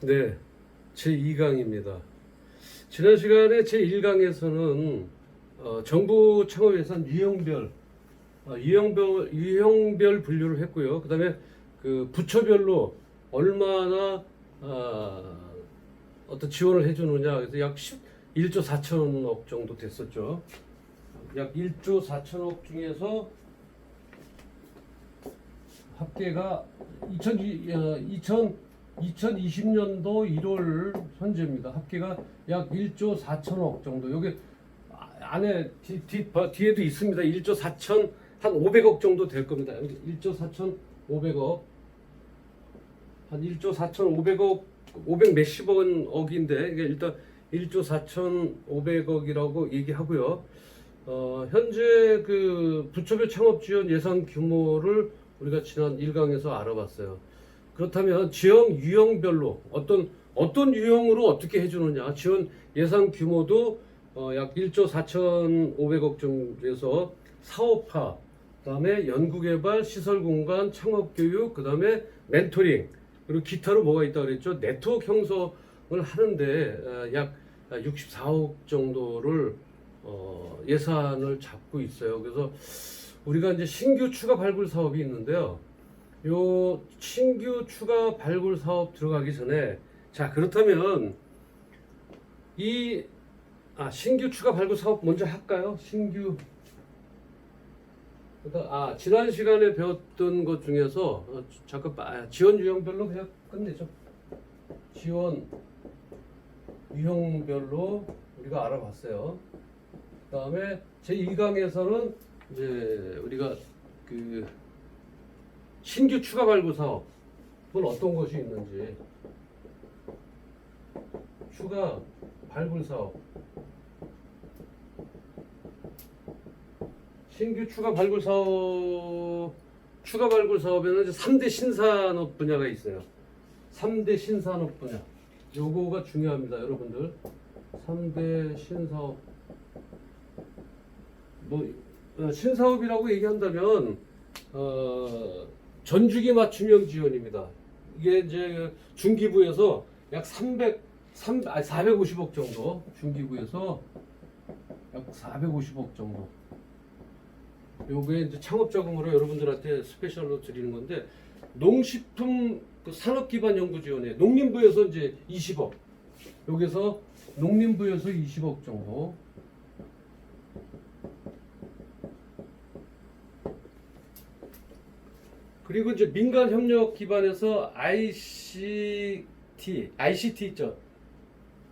네, 제2강입니다. 지난 시간에 제1강에서는 정부 창업 예산 유형별 분류를 했고요. 그 다음에 그 부처별로 얼마나 어떤 지원을 해주느냐. 그래서 약 1조 4천억 정도 됐었죠. 약 1조 4천억 중에서 합계가 2020년도 1월 현재입니다. 합계가 약 1조 4천억 정도. 여기 안에 뒤에도 있습니다. 1조 4천 한 500억 정도 될 겁니다. 1조 4천 500억. 한 1조 4천 500억 500 몇십억은 억인데 이게 일단 1조 4천 500억이라고 얘기하고요. 현재 그 부처별 창업 지원 예산 규모를 우리가 지난 1강에서 알아봤어요. 그렇다면 지원 유형별로 어떤 유형으로 어떻게 해주느냐. 지원 예산 규모도 약 1조 4,500억 정도에서 사업화, 그다음에 연구개발, 시설공간, 창업교육, 그다음에 멘토링, 그리고 기타로 뭐가 있다 그랬죠. 네트워크 형성을 하는데 약 64억 정도를 예산을 잡고 있어요. 그래서 우리가 이제 신규 추가 발굴 사업이 있는데요. 요 신규 추가 발굴 사업 들어가기 전에, 자, 그렇다면 신규 추가 발굴 사업 먼저 할까요? 지난 시간에 배웠던 것 중에서 잠깐 지원 유형별로 그냥 끝내죠. 지원 유형별로 우리가 알아봤어요. 그다음에 제2강에서는 이제 우리가 그 신규 추가 발굴 사업은 어떤 것이 있는지, 추가 발굴 사업, 신규 추가 발굴 사업에는 이제 3대 신산업 분야가 있어요. 3대 신산업 분야. 요거가 중요합니다, 여러분들. 3대 신사업. 신사업이라고 얘기한다면 전주기 맞춤형 지원입니다. 이게 이제 중기부에서 약 450억 정도, 중기부에서 약 450억 정도. 요게 이제 창업자금으로 여러분들한테 스페셜로 드리는 건데, 농식품 그 산업기반 연구 지원에 농림부에서 이제 20억, 여기서 농림부에서 20억 정도. 그리고 이제 민간 협력 기반에서 ICT 있죠.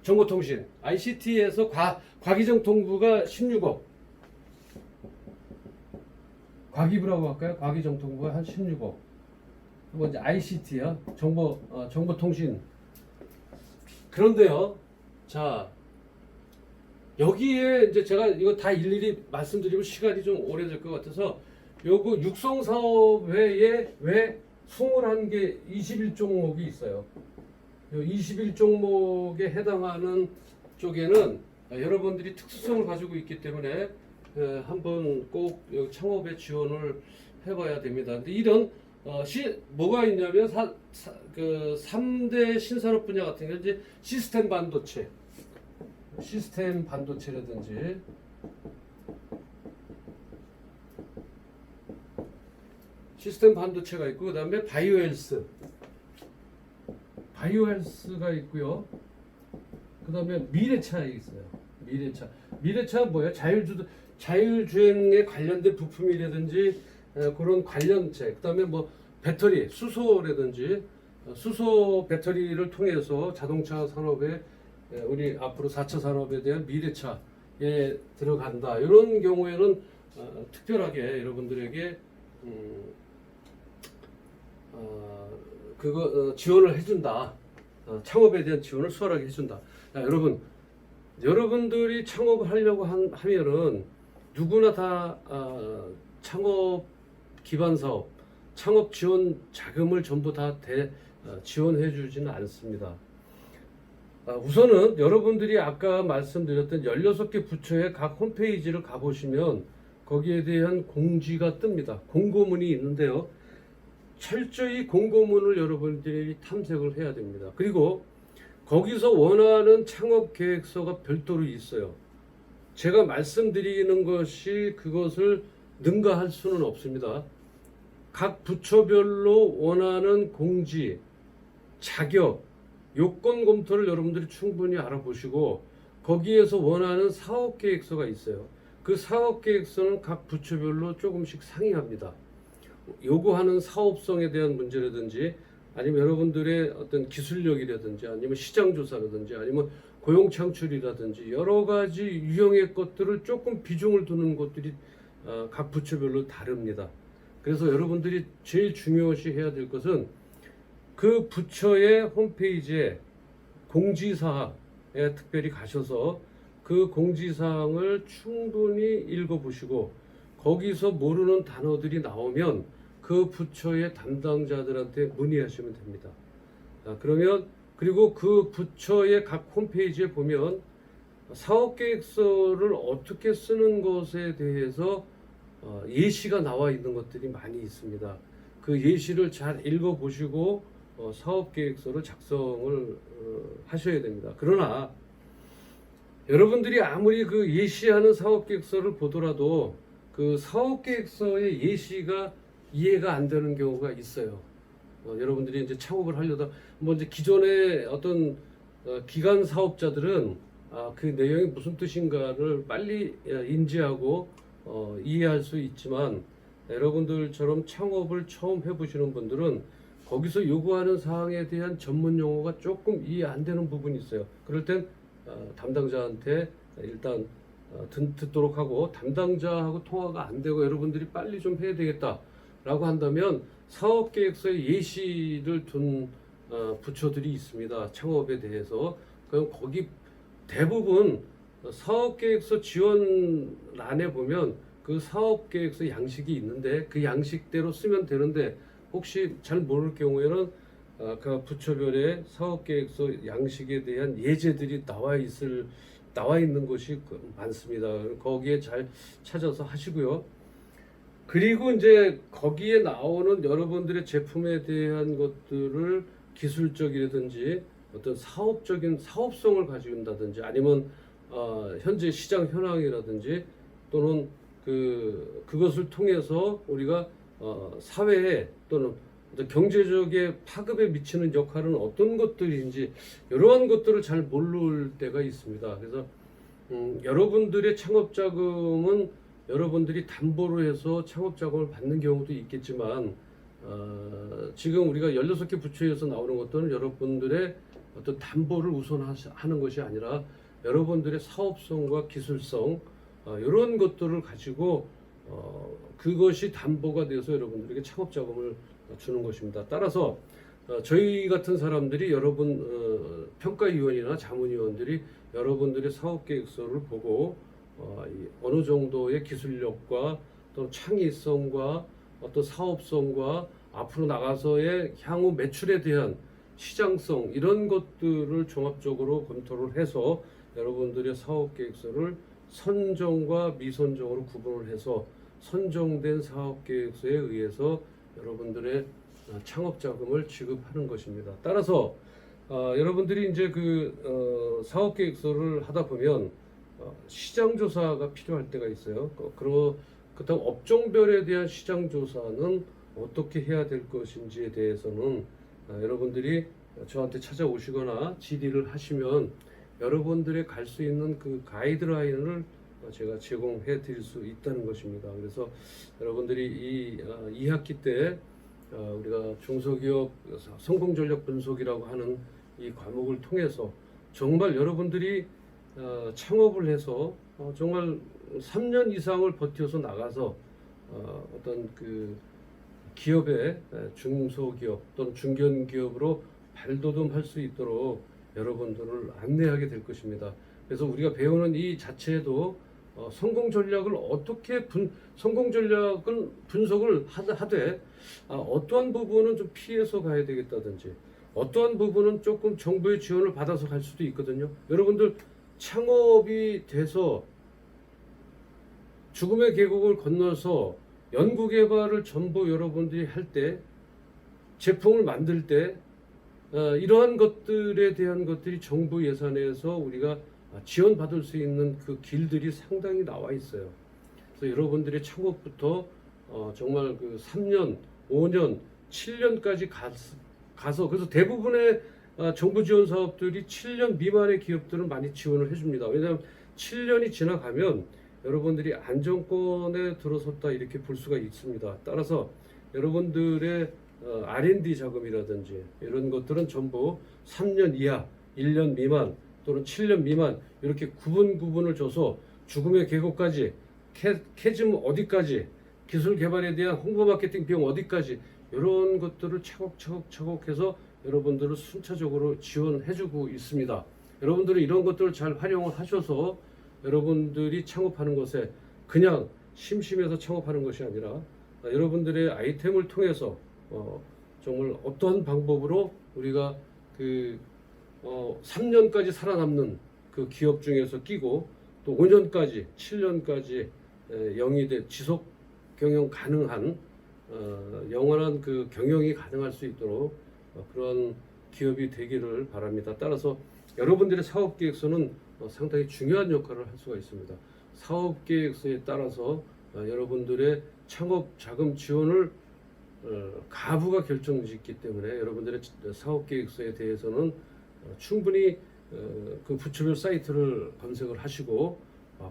정보통신. ICT에서 과기정통부가 16억. 과기부라고 할까요? 과기정통부가 한 16억. 그리고 이제 ICT요. 정보통신. 그런데요. 자, 여기에 이제 제가 이거 다 일일이 말씀드리면 시간이 좀 오래될 것 같아서, 요거 육성사업 외에 왜 21개 21종목이 있어요. 요 21종목에 해당하는 쪽에는 여러분들이 특수성을 가지고 있기 때문에 한번 꼭 창업에 지원을 해봐야 됩니다. 근데 이런 뭐가 있냐면 그 3대 신산업 분야 같은 경우 이제 시스템 반도체라든지 시스템 반도체가 있고, 그 다음에 바이오헬스가 있고요. 그 다음에 미래차에 있어요. 미래차 뭐예요? 자율주행에 관련된 부품이라든지 그런 관련체. 그 다음에 뭐 배터리, 수소라든지 수소 배터리를 통해서 자동차 산업에 우리 앞으로 4차 산업에 대한 미래차에 들어간다. 이런 경우에는 특별하게 여러분들에게 지원을 해준다. 창업에 대한 지원을 수월하게 해준다. 자, 여러분들이 창업을 하려고 하면은 누구나 다 창업 기반 사업, 창업 지원 자금을 전부 다 지원해 주지는 않습니다. 우선은 여러분들이 아까 말씀드렸던 16개 부처의 각 홈페이지를 가보시면 거기에 대한 공지가 뜹니다. 공고문이 있는데요. 철저히 공고문을 여러분들이 탐색을 해야 됩니다. 그리고 거기서 원하는 창업 계획서가 별도로 있어요. 제가 말씀드리는 것이 그것을 능가할 수는 없습니다. 각 부처별로 원하는 공지, 자격, 요건 검토를 여러분들이 충분히 알아보시고 거기에서 원하는 사업계획서가 있어요. 그 사업계획서는 각 부처별로 조금씩 상이합니다. 요구하는 사업성에 대한 문제라든지 아니면 여러분들의 어떤 기술력이라든지 아니면 시장조사라든지 아니면 고용창출이라든지 여러 가지 유형의 것들을 조금 비중을 두는 것들이 각 부처별로 다릅니다. 그래서 여러분들이 제일 중요시 해야 될 것은 그 부처의 홈페이지에 공지사항에 특별히 가셔서 그 공지사항을 충분히 읽어보시고 거기서 모르는 단어들이 나오면 그 부처의 담당자들한테 문의하시면 됩니다. 그러면 그리고 그 부처의 각 홈페이지에 보면 사업계획서를 어떻게 쓰는 것에 대해서 예시가 나와 있는 것들이 많이 있습니다. 그 예시를 잘 읽어보시고 사업계획서를 작성을 하셔야 됩니다. 그러나 여러분들이 아무리 그 예시하는 사업계획서를 보더라도 그 사업계획서의 예시가 이해가 안 되는 경우가 있어요. 여러분들이 이제 창업을 하려다 뭐 이제 기존의 어떤 기관 사업자들은 그 내용이 무슨 뜻인가를 빨리 인지하고 이해할 수 있지만 여러분들처럼 창업을 처음 해보시는 분들은 거기서 요구하는 사항에 대한 전문 용어가 조금 이해 안 되는 부분이 있어요. 그럴 땐 담당자한테 일단 듣도록 하고 담당자하고 통화가 안 되고 여러분들이 빨리 좀 해야 되겠다라고 한다면 사업계획서에 예시를 둔 부처들이 있습니다. 창업에 대해서. 그럼 거기 대부분 사업계획서 지원란에 보면 그 사업계획서 양식이 있는데 그 양식대로 쓰면 되는데 혹시 잘 모를 경우에는 그 부처별의 사업계획서 양식에 대한 예제들이 나와 있는 것이 많습니다. 거기에 잘 찾아서 하시고요. 그리고 이제 거기에 나오는 여러분들의 제품에 대한 것들을 기술적이라든지 어떤 사업적인 사업성을 가지고 있다든지 아니면 현재 시장 현황이라든지 또는 그것을 통해서 우리가 사회에 또는 경제적인 파급에 미치는 역할은 어떤 것들인지 이러한 것들을 잘 모를 때가 있습니다. 그래서 여러분들의 창업 자금은 여러분들이 담보로 해서 창업 자금을 받는 경우도 있겠지만 지금 우리가 16개 부처에서 나오는 것들은 여러분들의 어떤 담보를 우선하는 것이 아니라 여러분들의 사업성과 기술성 이런 것들을 가지고 그것이 담보가 돼서 여러분들에게 창업 자금을 주는 것입니다. 따라서 저희 같은 사람들이 여러분 평가위원이나 자문위원들이 여러분들의 사업계획서를 보고 어느 정도의 기술력과 또 창의성과 어떤 사업성과 앞으로 나가서의 향후 매출에 대한 시장성 이런 것들을 종합적으로 검토를 해서 여러분들의 사업계획서를 선정과 미선정으로 구분을 해서 선정된 사업계획서에 의해서 여러분들의 창업 자금을 지급하는 것입니다. 따라서 여러분들이 이제 사업계획서를 하다 보면 시장조사가 필요할 때가 있어요. 그렇다고 업종별에 대한 시장조사는 어떻게 해야 될 것인지에 대해서는 여러분들이 저한테 찾아오시거나 질의를 하시면 여러분들이 갈 수 있는 그 가이드라인을 제가 제공해 드릴 수 있다는 것입니다. 그래서 여러분들이 2학기 때 우리가 중소기업 성공 전략 분석이라고 하는 이 과목을 통해서 정말 여러분들이 창업을 해서 정말 3년 이상을 버텨서 나가서 어떤 그 기업의 중소기업 또는 중견기업으로 발돋움할 수 있도록 여러분들을 안내하게 될 것입니다. 그래서 우리가 배우는 이 자체에도 성공 전략을 어떻게 성공 전략을 분석을 하되 어떠한 부분은 좀 피해서 가야 되겠다든지 어떠한 부분은 조금 정부의 지원을 받아서 갈 수도 있거든요. 여러분들 창업이 돼서 죽음의 계곡을 건너서 연구개발을 전부 여러분들이 할 때 제품을 만들 때 이러한 것들에 대한 것들이 정부 예산에서 우리가 지원받을 수 있는 그 길들이 상당히 나와 있어요. 그래서 여러분들의 창업부터 정말 그 3년, 5년, 7년까지 가서 그래서 대부분의 정부 지원 사업들이 7년 미만의 기업들은 많이 지원을 해줍니다. 왜냐하면 7년이 지나가면 여러분들이 안정권에 들어섰다 이렇게 볼 수가 있습니다. 따라서 여러분들의 R&D 자금이라든지 이런 것들은 전부 3년 이하, 1년 미만 또는 7년 미만 이렇게 구분을 줘서 죽음의 계곡까지 캐즘 어디까지 기술 개발에 대한 홍보 마케팅 비용 어디까지 이런 것들을 차곡차곡 해서 여러분들을 순차적으로 지원해주고 있습니다. 여러분들이 이런 것들을 잘 활용을 하셔서 여러분들이 창업하는 것에 그냥 심심해서 창업하는 것이 아니라 여러분들의 아이템을 통해서 정말 어떠한 방법으로 우리가 그 3년까지 살아남는 그 기업 중에서 끼고 또 5년까지 7년까지 영위돼 지속 경영 가능한 영원한 그 경영이 가능할 수 있도록 그런 기업이 되기를 바랍니다. 따라서 여러분들의 사업계획서는 상당히 중요한 역할을 할 수가 있습니다. 사업계획서에 따라서 여러분들의 창업 자금 지원을 가부가 결정짓기 때문에 여러분들의 사업계획서에 대해서는 충분히 그 부처별 사이트를 검색을 하시고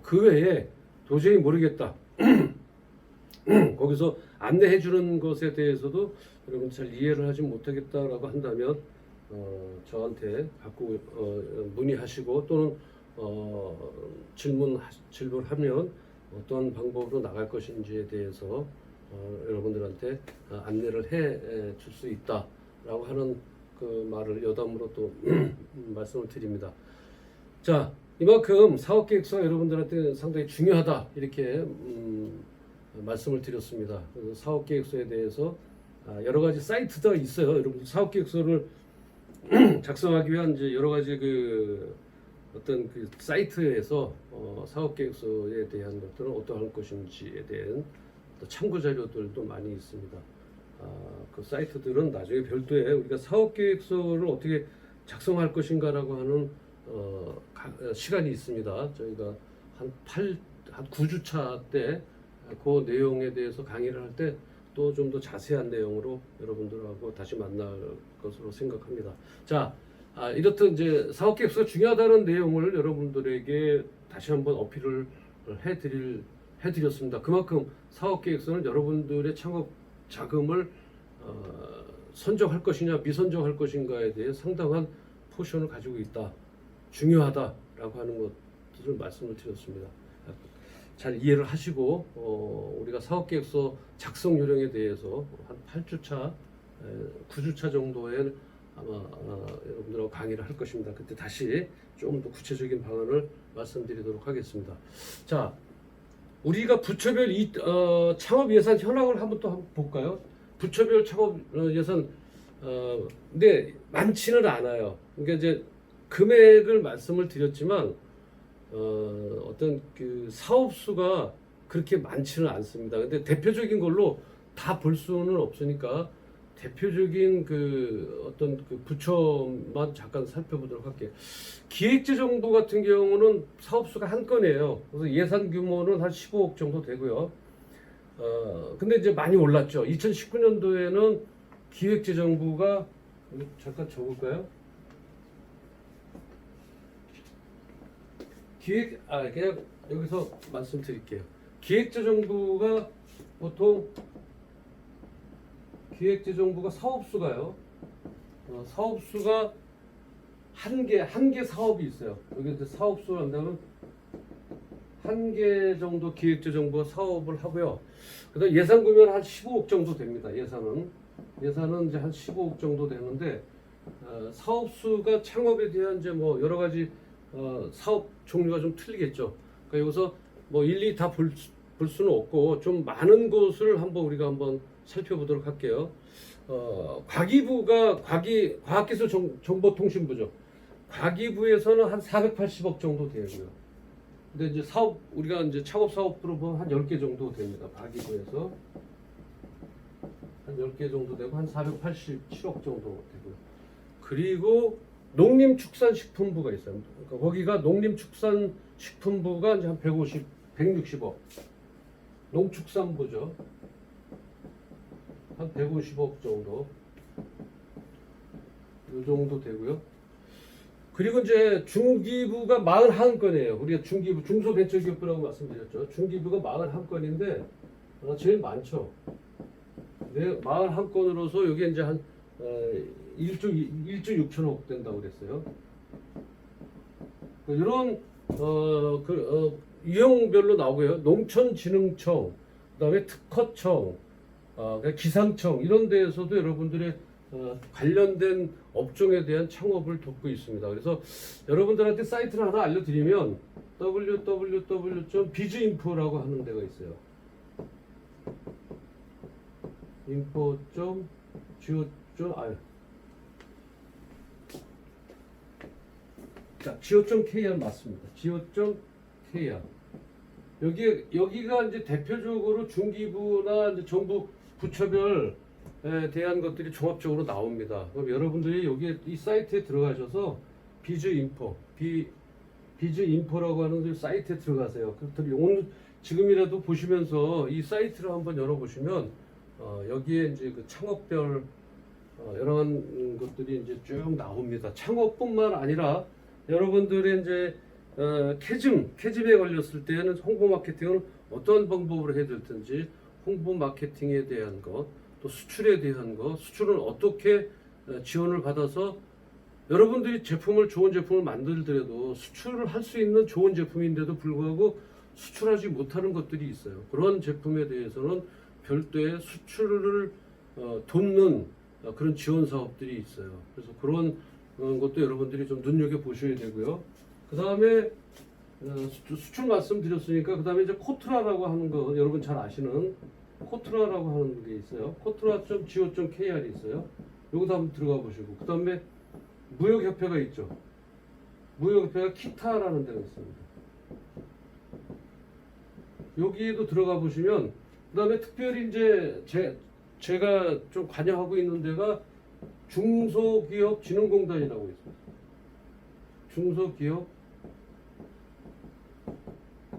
그 외에 도저히 모르겠다 거기서 안내해 주는 것에 대해서도 여러분 잘 이해를 하지 못하겠다라고 한다면 저한테 자꾸 문의하시고 또는 질문하면 어떤 방법으로 나갈 것인지에 대해서 여러분들한테 안내를 해 줄 수 있다라고 하는 그 말을 여담으로 또 말씀을 드립니다. 자, 이만큼 사업계획서 여러분들한테 상당히 중요하다 이렇게 말씀을 드렸습니다. 사업계획서에 대해서 여러 가지 사이트가 있어요. 여러분 사업계획서를 작성하기 위한 이제 여러 가지 그 어떤 그 사이트에서 사업계획서에 대한 것들은 어떠할 것인지에 대한 참고 자료들도 많이 있습니다. 그 사이트들은 나중에 별도의 우리가 사업계획서를 어떻게 작성할 것인가라고 하는 시간이 있습니다. 저희가 한 9주차 때 그 내용에 대해서 강의를 할 때 또 좀 더 자세한 내용으로 여러분들하고 다시 만날 것으로 생각합니다. 자, 이렇듯 이제 사업계획서가 중요하다는 내용을 여러분들에게 다시 한번 어필을 해드렸습니다. 그만큼 사업계획서는 여러분들의 창업 자금을 선정할 것이냐 미선정할 것인가에 대해 상당한 포션을 가지고 있다. 중요하다라고 하는 것들을 말씀을 드렸습니다. 잘 이해를 하시고 우리가 사업계획서 작성 요령에 대해서 한 8주차, 9주차 정도에 아마 여러분들하고 강의를 할 것입니다. 그때 다시 좀 더 구체적인 방안을 말씀드리도록 하겠습니다. 자, 우리가 부처별 창업 예산 현황을 한번 볼까요? 부처별 창업 예산 근데 많지는 않아요. 그러니까 이제 금액을 말씀을 드렸지만 어떤 그 사업 수가 그렇게 많지는 않습니다. 근데 대표적인 걸로 다 볼 수는 없으니까 대표적인 그 어떤 그 부처만 잠깐 살펴보도록 할게요. 기획재정부 같은 경우는 사업 수가 한 건이에요. 그래서 예산 규모는 한 15억 정도 되고요. 근데 이제 많이 올랐죠. 2019년도에는 기획재정부가 잠깐 적을까요? 그냥 여기서 말씀드릴게요. 기획재정부가 보통 기획재정부가 사업수가요. 사업수가 한 개 사업이 있어요. 여기 이제 사업수를 한다면 한 개 정도 기획재정부가 사업을 하고요. 그다음 예산 구면 한 15억 정도 됩니다. 예산은 이제 한 15억 정도 되는데 사업수가 창업에 대한 이제 뭐 여러 가지 사업 종류가 좀 틀리겠죠. 그러니까 여기서 뭐 일일이 다 볼 수는 없고 좀 많은 것을 우리가 한번 살펴보도록 할게요. 과기부가 과학기술정보통신부죠. 과기부에서는 한 480억 정도 되고요. 근데 이제 우리가 이제 창업 사업부로 보면 한 10개 정도 됩니다. 과기부에서 한 10개 정도 되고 한 487억 정도 되고요. 그리고 농림축산식품부가 있어요. 그러니까 거기가 농림축산식품부가 이제 한 150, 160억. 농축산부죠. 한 150억 정도. 이 정도 되고요. 그리고 이제 중기부가 41건이에요. 우리가 중기부, 중소벤처기업부라고 말씀드렸죠. 중기부가 41건인데 제일 많죠. 네, 41건으로서 여기 이제 한 1조 6천억 된다고 그랬어요. 이런 유형별로 나오고요. 농촌진흥청, 그다음에 특허청, 기상청 이런 데에서도 여러분들의 관련된 업종에 대한 창업을 돕고 있습니다. 그래서 여러분들한테 사이트를 하나 알려드리면 www.biz인포라고 하는 데가 있어요. info.go. 자, go.kr 맞습니다. go.kr. 여기가 이제 대표적으로 중기부나 이제 정부 부처별에 대한 것들이 종합적으로 나옵니다. 그럼 여러분들이 여기 이 사이트에 들어가셔서 비즈인포라고 하는 사이트에 들어가세요. 그렇더니 오늘 지금이라도 보시면서 이 사이트를 한번 열어보시면 여기에 이제 그 창업별 여러 것들이 이제 쭉 나옵니다. 창업뿐만 아니라 여러분들의 이제 캐즘에 걸렸을 때는 홍보 마케팅을 어떤 방법으로 해야 될지, 홍보 마케팅에 대한 것, 또 수출에 대한 것, 수출은 어떻게 지원을 받아서 여러분들이 좋은 제품을 만들더라도 수출을 할 수 있는 좋은 제품인데도 불구하고 수출하지 못하는 것들이 있어요. 그런 제품에 대해서는 별도의 수출을 돕는 그런 지원 사업들이 있어요. 그래서 그런 것도 여러분들이 좀 눈여겨 보셔야 되고요. 그 다음에 수출 말씀드렸으니까 그 다음에 이제 코트라라고 하는 거 여러분 잘 아시는 코트라라고 하는 게 있어요. 코트라.go.kr이 있어요. 여기도 한번 들어가 보시고 그 다음에 무역협회가 있죠. 무역협회가 키타라는 데가 있습니다. 여기에도 들어가 보시면 그 다음에 특별히 이제 제가 좀 관여하고 있는 데가 중소기업진흥공단이라고 있습니다. 중소기업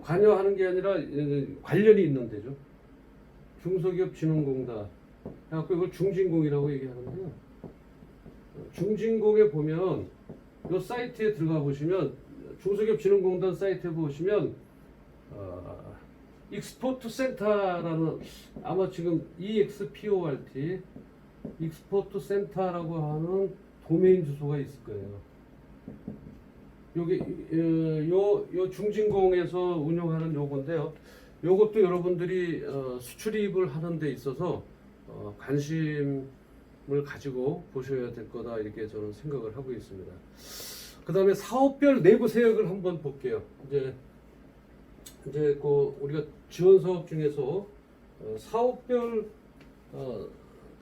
관여하는 게 아니라 관련이 있는 데죠. 중소기업진흥공단. 그래갖고 이걸 중진공이라고 얘기하는데요. 중진공에 보면 이 사이트에 들어가 보시면 중소기업진흥공단 사이트에 보시면 익스포트 센터라는 아마 지금 EXPORT 익스포트 센터라고 하는 도메인 주소가 있을 거예요. 여기 요 중진공에서 운영하는 요건데요. 요것도 여러분들이 수출입을 하는 데 있어서 관심을 가지고 보셔야 될 거다 이렇게 저는 생각을 하고 있습니다. 그 다음에 사업별 내부 세액을 한번 볼게요. 이제 그 우리가 지원 사업 중에서 사업별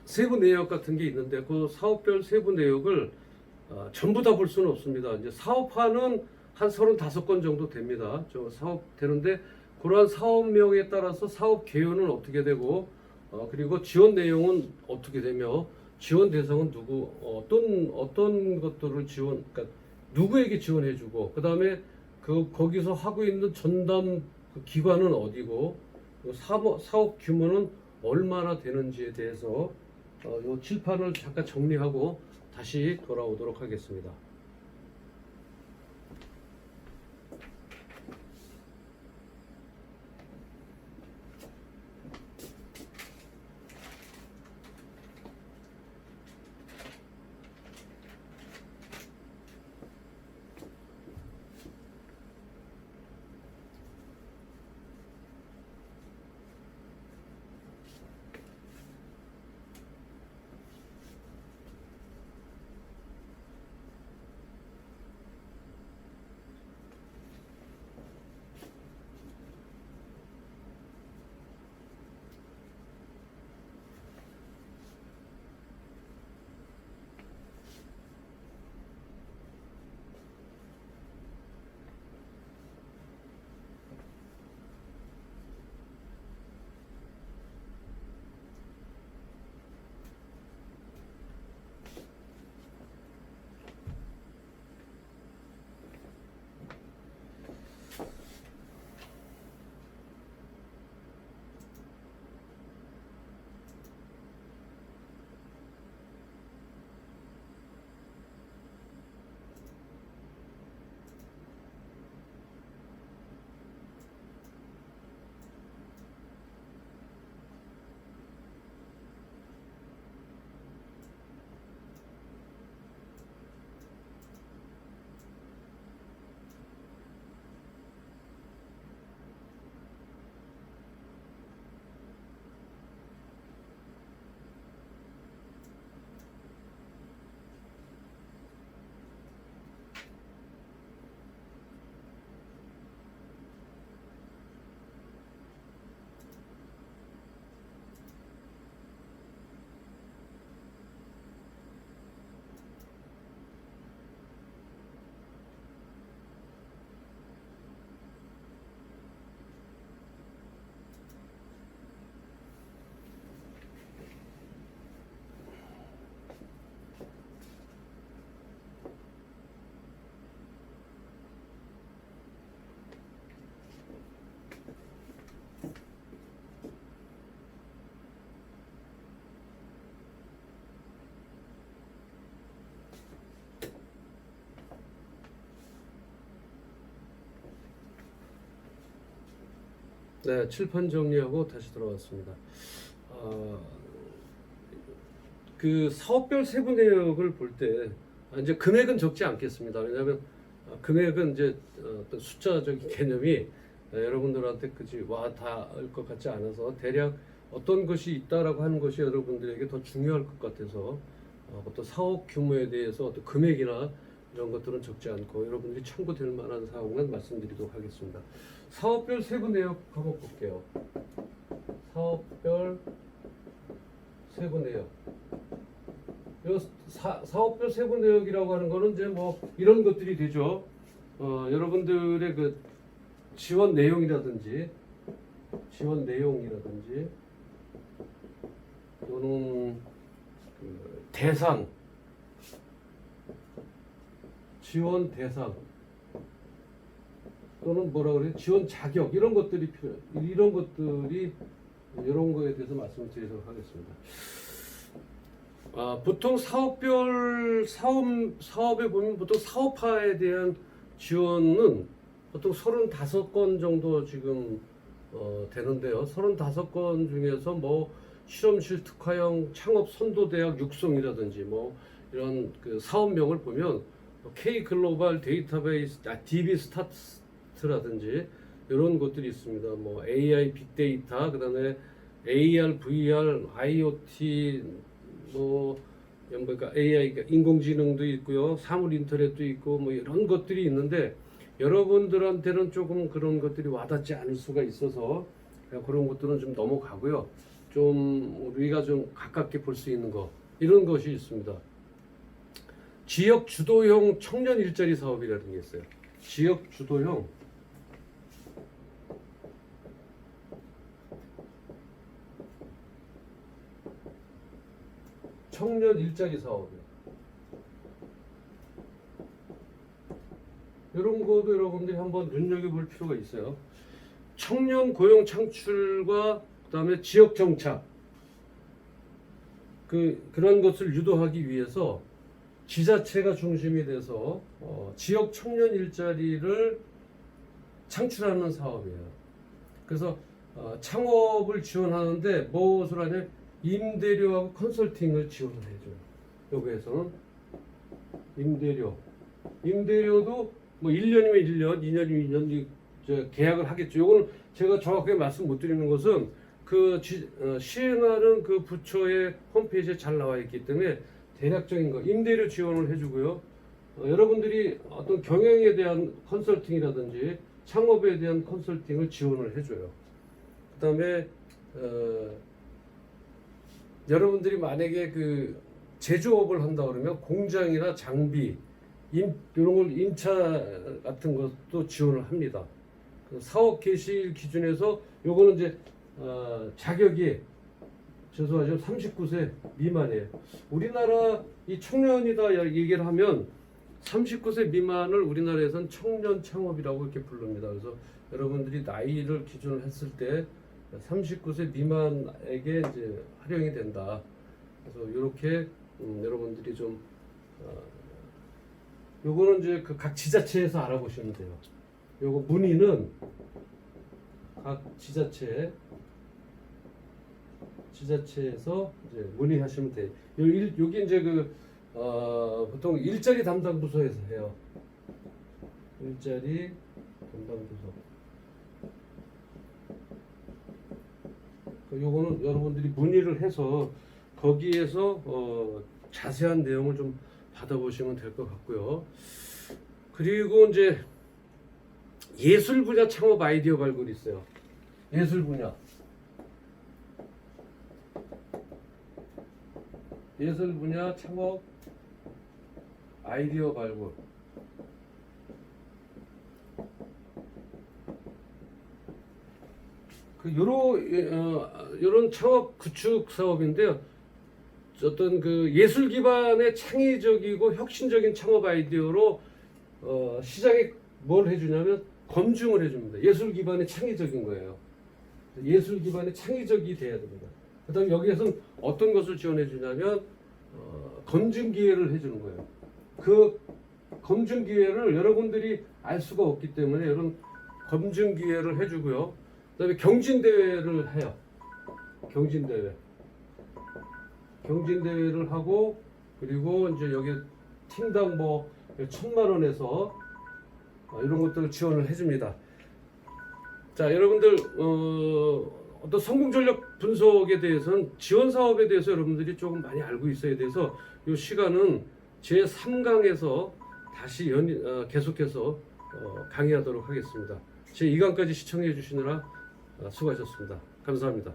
세부 내역 같은 게 있는데 그 사업별 세부 내역을 전부 다 볼 수는 없습니다. 이제 사업화는 한 35건 정도 됩니다. 저 사업 되는데 그러한 사업명에 따라서 사업 개요는 어떻게 되고 그리고 지원 내용은 어떻게 되며 지원 대상은 누구 어떤 것들을 그러니까 누구에게 지원해주고 그 다음에 거기서 하고 있는 전담 기관은 어디고 사업 규모는 얼마나 되는지에 대해서 요 칠판을 잠깐 정리하고 다시 돌아오도록 하겠습니다. 네, 칠판 정리하고 다시 돌아왔습니다. 그 사업별 세부 내역을 볼 때 이제 금액은 적지 않겠습니다. 왜냐하면 금액은 이제 어떤 숫자적인 개념이 여러분들한테 그지 와 닿을 것 같지 않아서 대략 어떤 것이 있다라고 하는 것이 여러분들에게 더 중요할 것 같아서 어떤 사업 규모에 대해서 어떤 금액이나 이런 것들은 적지 않고 여러분들이 참고될 만한 사항만 말씀드리도록 하겠습니다. 사업별 세부 내역 한번 볼게요. 사업별 세부 내역. 사업별 세부 내역이라고 하는 거는 이제 뭐 이런 것들이 되죠. 여러분들의 그 지원 내용이라든지 또는 그 대상, 지원 대상 또는 뭐라 그래요? 지원 자격 이런 것들이 이런 거에 대해서 말씀드리도록 하겠습니다. 보통 사업에 보면 보통 사업화에 대한 지원은 보통 35건 정도 지금 되는데요. 35건 중에서 뭐 실험실 특화형 창업 선도대학 육성이라든지 뭐 이런 그 사업명을 보면 K 글로벌 데이터베이스, DB 스타트라든지 이런 것들이 있습니다. 뭐 AI 빅데이터, 그다음에 AR, VR, IoT 그러니까 AI, 인공지능도 있고요, 사물 인터넷도 있고 뭐 이런 것들이 있는데 여러분들한테는 조금 그런 것들이 와닿지 않을 수가 있어서 그런 것들은 좀 넘어가고요. 좀 우리가 좀 가깝게 볼 수 있는 거 이런 것이 있습니다. 지역 주도형 청년 일자리 사업이라는 게 있어요. 지역 주도형 청년 일자리 사업이요. 이런 것도 여러분들이 한번 눈여겨볼 필요가 있어요. 청년 고용 창출과 그다음에 지역 정착 그런 것을 유도하기 위해서 지자체가 중심이 돼서 지역 청년 일자리를 창출하는 사업이에요. 그래서 창업을 지원하는데 무엇을 하냐? 임대료하고 컨설팅을 지원을 해줘요. 여기에서는 임대료도 뭐 1년이면 1년, 2년이면 2년 계약을 하겠죠. 요거는 제가 정확하게 말씀 못 드리는 것은 시행하는 그 부처의 홈페이지에 잘 나와 있기 때문에 대략적인 거 임대료 지원을 해주고요. 여러분들이 어떤 경영에 대한 컨설팅이라든지 창업에 대한 컨설팅을 지원을 해줘요. 그다음에 여러분들이 만약에 그 제조업을 한다 그러면 공장이나 장비 이런 걸 임차 같은 것도 지원을 합니다. 사업 개시 기준에서 요거는 이제 자격이 죄송하지만 39세 미만이에요. 우리나라 이 청년이다 얘기를 하면 39세 미만을 우리나라에서는 청년 창업이라고 이렇게 부릅니다. 그래서 여러분들이 나이를 기준을 했을 때 39세 미만에게 이제 활용이 된다. 그래서 이렇게 여러분들이 좀 요거는 이제 그 각 지자체에서 알아보시면 돼요. 요거 문의는 각 지자체에서 이제 문의하시면 돼요. 여기 이제 보통 일자리 담당 부서에서 해요. 일자리 담당 부서. 요거는 여러분들이 문의를 해서 거기에서 자세한 내용을 좀 받아보시면 될 것 같고요. 그리고 이제 예술 분야 창업 아이디어 발굴이 있어요. 예술 분야 창업 아이디어 발굴. 요런 창업 구축 사업인데요. 어떤 그 예술 기반의 창의적이고 혁신적인 창업 아이디어로 시장에 뭘 해주냐면 검증을 해줍니다. 예술 기반의 창의적인 거예요. 예술 기반의 창의적이 돼야 됩니다. 그다음에 여기에서는 어떤 것을 지원해 주냐면 검증 기회를 해주는 거예요. 그 검증 기회를 여러분들이 알 수가 없기 때문에 이런 검증 기회를 해주고요. 그다음에 경진대회를 해요. 경진대회를 하고, 그리고 이제 여기 팀당 뭐 1,000만 원에서 이런 것들을 지원을 해줍니다. 자, 여러분들 어떤 성공 전력 분석에 대해서는 지원 사업에 대해서 여러분들이 조금 많이 알고 있어야 돼서 이 시간은 제 3강에서 다시 계속해서 강의하도록 하겠습니다. 제 2강까지 시청해 주시느라 수고하셨습니다. 감사합니다.